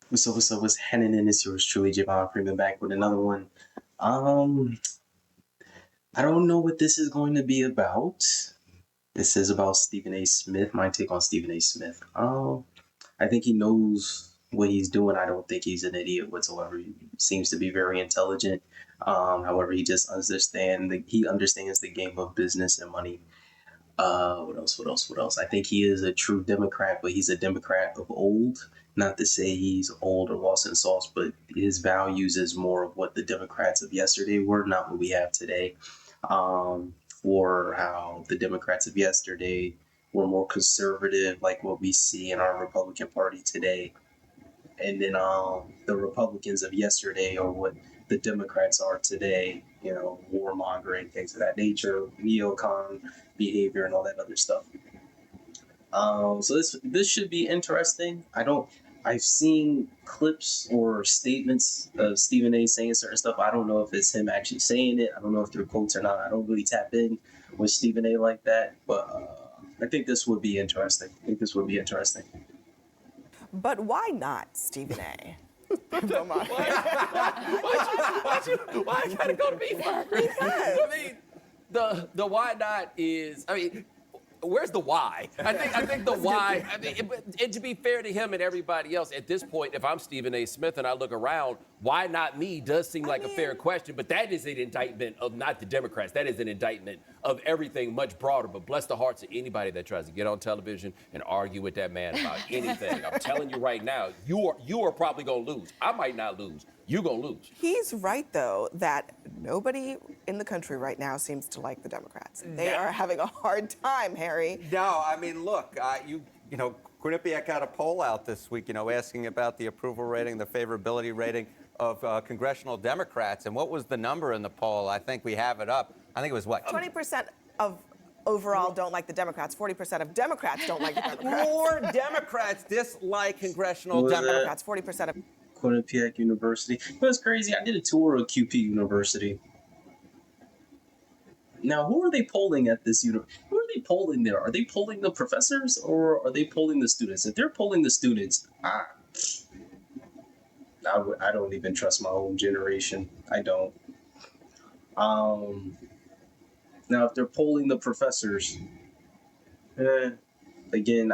What's up? What's happening? And it's yours truly, Javon Freeman, back with another one. Um, I don't know what this is going to be about. This is about Stephen A. Smith. My take on Stephen A. Smith. I think he knows what he's doing. I don't think he's an idiot whatsoever. He seems to be very intelligent. However, he understands the game of business and money. What else? What else? What else? I think he is a true Democrat, but he's a Democrat of old. Not to say he's old or lost in sauce, but his values is more of what the Democrats of yesterday were, not what we have today. Um, or how the Democrats of yesterday were more conservative, like what we see in our Republican Party today. And then the Republicans of yesterday are what the Democrats are today, warmongering, things of that nature, neocon behavior, and all that other stuff. So this should be interesting. I've seen clips or statements of Stephen A. saying certain stuff. I don't know if it's him actually saying it. I don't know if they're quotes or not. I don't really tap in with Stephen A. like that, but I think this would be interesting. But why not Stephen A.? Why you gotta go to me first? I mean, the why not is, where's the why? I think the why, and to be fair to him and everybody else, at this point, if I'm Stephen A. Smith and I look around, why not me does seem like a fair question, but that is an indictment of not the Democrats. That is an indictment of everything much broader, but bless the hearts of anybody that tries to get on television and argue with that man about anything. I'm telling you right now, you are probably gonna lose. I might not lose. You're gonna lose. He's right, though, that nobody in the country right now seems to like the Democrats. They are having a hard time, Harry. No, I mean, look, Quinnipiac got a poll out this week, asking about the approval rating, the favorability rating of congressional Democrats. And what was the number in the poll? I think we have it up. I think it was what? 20% of overall don't like the Democrats. 40% of Democrats don't like the Democrats. More Democrats dislike congressional Democrats. 40% of Quinnipiac University. But it's crazy. I did a tour of QP University. Now, who are they polling at this university? Who are they polling there? Are they polling the professors or are they polling the students? If they're polling the students, I don't even trust my own generation. I don't. Now, if they're polling the professors, again,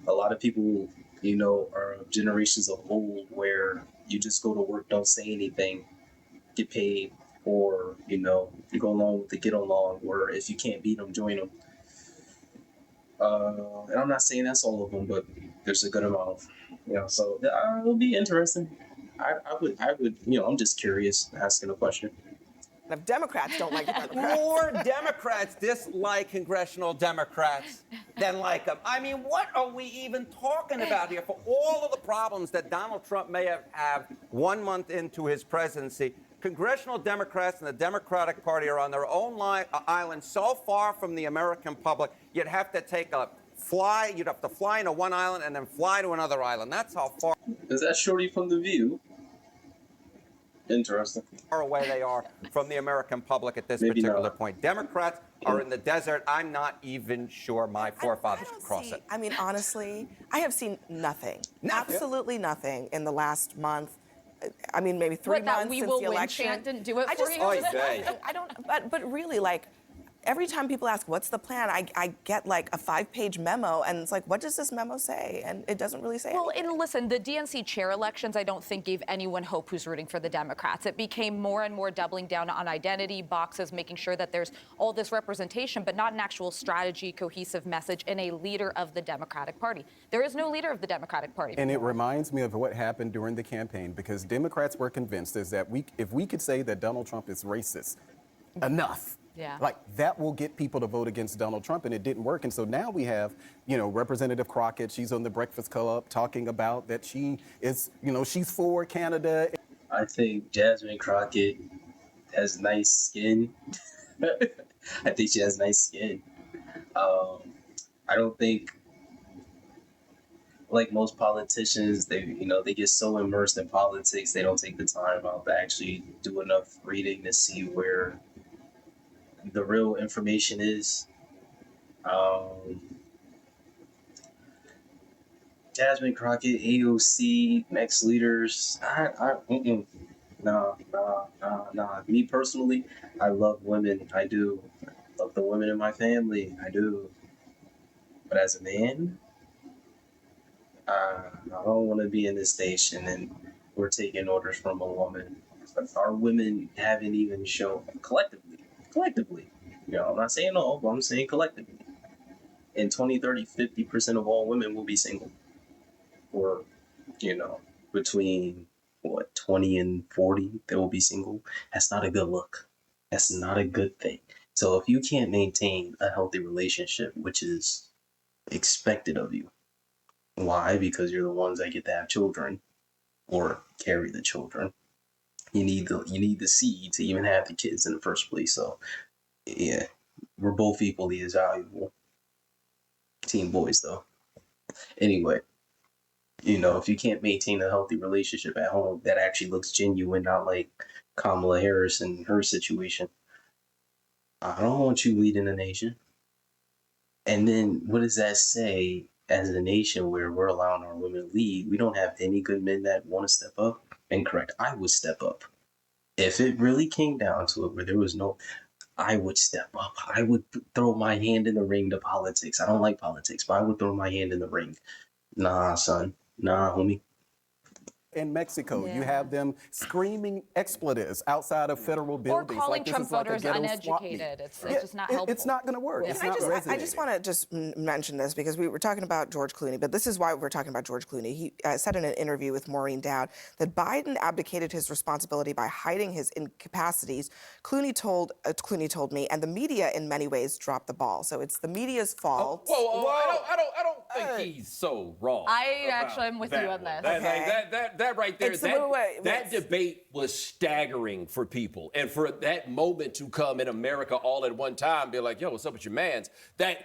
a lot of people, are of generations of old where you just go to work, don't say anything, get paid, or, you go along with the get along, or if you can't beat them, join them. And I'm not saying that's all of them, but there's a good amount, so it'll be interesting. I would, I'm just curious, asking a question. If Democrats don't like the Democrats. More Democrats dislike congressional Democrats than like them. I mean, what are we even talking about here? For all of the problems that Donald Trump may have 1 month into his presidency, congressional Democrats and the Democratic Party are on their own island so far from the American public, you'd have to you'd have to fly into one island and then fly to another island. That's how far. Is that Shorty from The View? Interesting. Far away they are from the American public at this particular point. Democrats are in the desert. I'm not even sure my forefathers could cross it. I mean, honestly, I have seen nothing. Absolutely nothing in the last month. I mean, maybe 3 months since the election. Chant didn't do it for you? I don't, but really, like, every time people ask, what's the plan, I get like a 5-page memo, and it's like, what does this memo say? And it doesn't really say anything. And listen, the DNC chair elections, I don't think gave anyone hope who's rooting for the Democrats. It became more and more doubling down on identity, boxes, making sure that there's all this representation, but not an actual strategy, cohesive message, and a leader of the Democratic Party. There is no leader of the Democratic Party. And it reminds me of what happened during the campaign, because Democrats were convinced is that if we could say that Donald Trump is racist enough, yeah. Like that will get people to vote against Donald Trump, and it didn't work. And so now we have, Representative Crockett. She's on the Breakfast Club talking about that she is, she's for Canada. I think Jasmine Crockett has nice skin. I think she has nice skin. I don't think, like most politicians, they get so immersed in politics, they don't take the time out to actually do enough reading to see where the real information is. Jasmine Crockett, AOC, next leaders. Nah. Me personally, I love women. I do. Love the women in my family. I do. But as a man, I don't want to be in this station and we're taking orders from a woman. But our women haven't even shown collectively. You know, I'm not saying all, but I'm saying collectively. In 2030, 50% of all women will be single. Or, you know, between what, 20 and 40, they will be single. That's not a good look. That's not a good thing. So if you can't maintain a healthy relationship, which is expected of you, why? Because you're the ones that get to have children or carry the children. You need the seed to even have the kids in the first place. So yeah, we're both equally as valuable. Team boys though. Anyway, you know, if you can't maintain a healthy relationship at home that actually looks genuine, not like Kamala Harris and her situation, I don't want you leading a nation. And then what does that say as a nation where we're allowing our women to lead? We don't have any good men that want to step up. And correct, I would step up. If it really came down to it where there was no, I would step up. I would throw my hand in the ring to politics. I don't like politics, but I would throw my hand in the ring. Nah, son. Nah, homie. In Mexico, you Yeah. have them screaming expletives outside of federal Or buildings. calling like this Trump is like a voters ghetto swap meet. uneducated. It's Yeah, just not It's helpful. not going to work. Yeah. It's Can not I resonating. just want to just mention this because we were talking about George Clooney, but this is why we're talking about George Clooney. He said in an interview with Maureen Dowd that Biden abdicated his responsibility by hiding his incapacities. Clooney told me, and the media in many ways dropped the ball. So it's the media's fault. Whoa. I don't think he's so wrong. I about actually am with that you on one. this. That, Okay. like, that right there, It's the- that wait. debate was staggering for people. And for that moment to come in America all at one time, be like, yo, what's up with your mans? That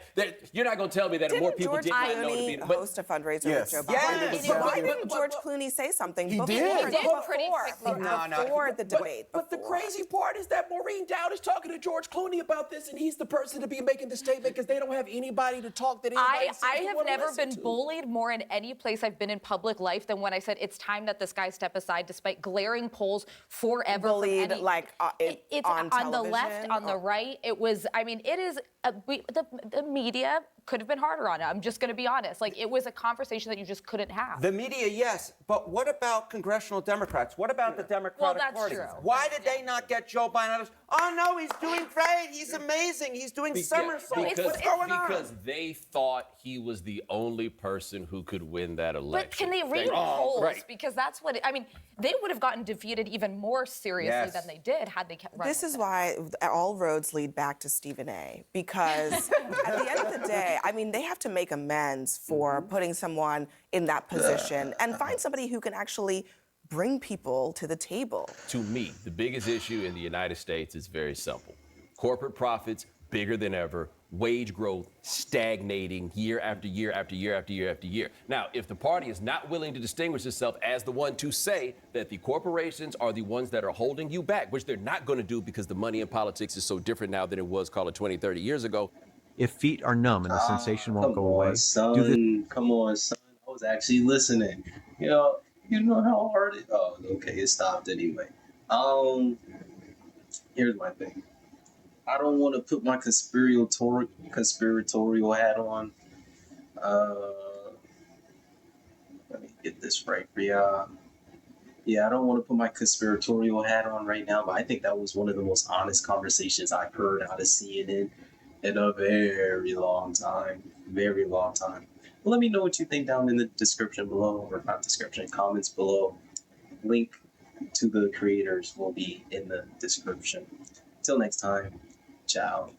you're not going to tell me that more Didn't people George did not know to be. Clooney But host a fundraiser Yes. with Joe Biden? Yes. But why Yes. didn't George Clooney say something He before, did. He did pretty quickly. before the debate? But the before. crazy part is that Maureen Dowd is talking to George Clooney about this, and he's the person to be making the statement because they don't have anybody to talk that anybody seems I to have wanna never listen been to. bullied more in any place I've been in public life than when I said it's time that this guy step aside, despite glaring polls forever. Bullied, from any, like, it's on the left, television, on the or- right. It was. I mean, it is. The media could have been harder on it. I'm just going to be honest. Like, it was a conversation that you just couldn't have. The media, yes, but what about congressional Democrats? What about the Democratic that's Party? true. Why did they not get Joe Biden out of? Oh no, he's doing great. He's amazing. He's doing somersaults. What's going on? Because they thought he was the only person who could win that election. But can they read Oh, polls? right. Because that's what I mean. They would have gotten defeated even more seriously Yes. than they did had they kept running. This is why all roads lead back to Stephen A. Because at the end of the day, I mean, they have to make amends for putting someone in that position and find somebody who can actually bring people to the table. To me, the biggest issue in the United States is very simple. Corporate profits, bigger than ever, wage growth stagnating year after year after year after year after year. Now, if the party is not willing to distinguish itself as the one to say that the corporations are the ones that are holding you back, which they're not going to do because the money in politics is so different now than it was, call it 20, 30 years ago. If feet are numb and the sensation won't go away, son. do this. Come on, son. I was actually listening. You know how hard it. Oh, okay, it stopped anyway. Here's my thing. I don't want to put my conspiratorial hat on. Let me get this right for y'all. Yeah, I don't want to put my conspiratorial hat on right now, but I think that was one of the most honest conversations I've heard out of CNN in a very long time. Very long time. Well, let me know what you think down in the description below, or not description, comments below. Link to the creators will be in the description. Till next time, ciao.